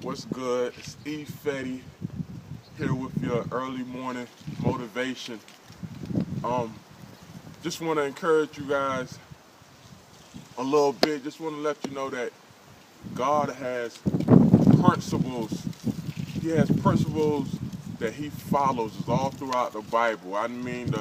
What's good? It's E-Fetti here with your early morning motivation. Just want to encourage you guys a little bit. Just want to let you know that God has principles. He has principles that He follows all throughout the Bible. I mean,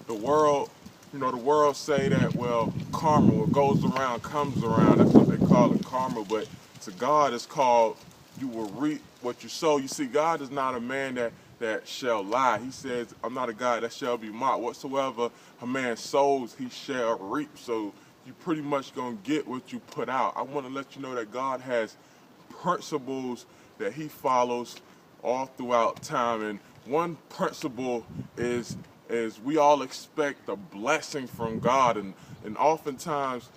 the world, the world say that, well, karma, what goes around comes around. That's what they call it, karma. But to God, it's called you will reap what you sow. You see, God is not a man that shall lie. He says, I'm not a God that shall be mocked. Whatsoever a man sows, he shall reap. So you pretty much gonna get what you put out. I want to let you know that God has principles that He follows all throughout time, and one principle is we all expect a blessing from God, and oftentimes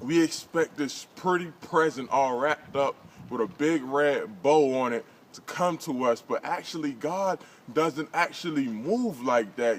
we expect this pretty present all wrapped up with a big red bow on it to come to us, but actually God doesn't actually move like that.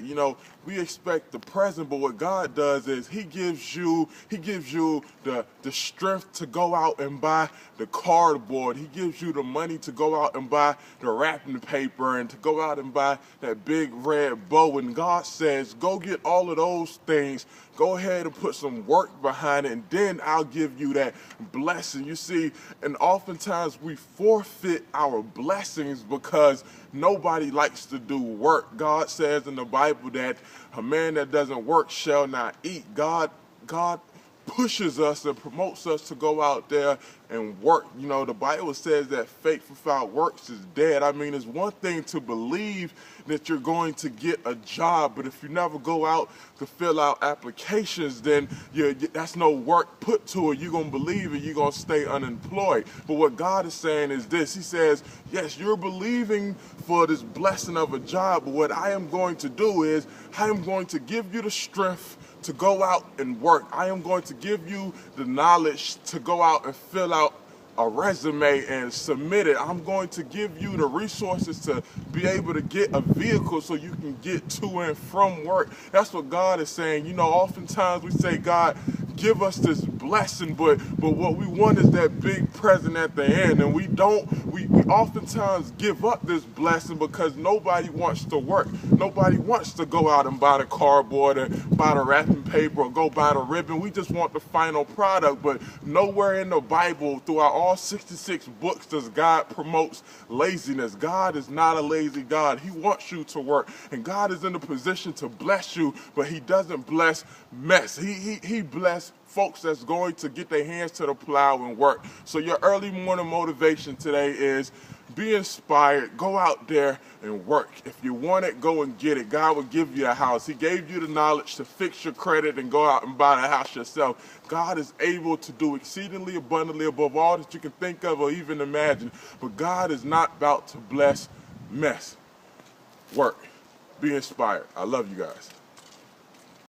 We expect the present, but what God does is He gives you the strength to go out and buy the cardboard. He gives you the money to go out and buy the wrapping paper and to go out and buy that big red bow. And God says, go get all of those things. Go ahead and put some work behind it, and then I'll give you that blessing. You see, and oftentimes we forfeit our blessings because nobody likes to do work. God says in the Bible that a man that doesn't work shall not eat. God pushes us and promotes us to go out there and work. The Bible says that faith without works is dead. I mean, it's one thing to believe that you're going to get a job, but if you never go out to fill out applications, then that's no work put to it. You're going to believe it, you're going to stay unemployed. But what God is saying is this. He says, yes, you're believing for this blessing of a job, but what I am going to do is I am going to give you the strength to go out and work. I am going to give you the knowledge to go out and fill out a resume and submit it. I'm going to give you the resources to be able to get a vehicle so you can get to and from work. That's what God is saying. Oftentimes we say, God, give us this blessing, but what we want is that big present at the end, and we oftentimes give up this blessing because nobody wants to work. Nobody wants to go out and buy the cardboard and buy the wrapping paper or go buy the ribbon. We just want the final product. But nowhere in the Bible, throughout all 66 books, does God promotes laziness. God is not a lazy God. He wants you to work, and God is in a position to bless you, but He doesn't bless mess. He bless folks that's going to get their hands to the plow and work. So your early morning motivation today is be inspired. Go out there and work. If you want it, go and get it. God will give you a house. He gave you the knowledge to fix your credit and go out and buy the house yourself. God is able to do exceedingly abundantly above all that you can think of or even imagine. But God is not about to bless mess. Work. Be inspired. I love you guys.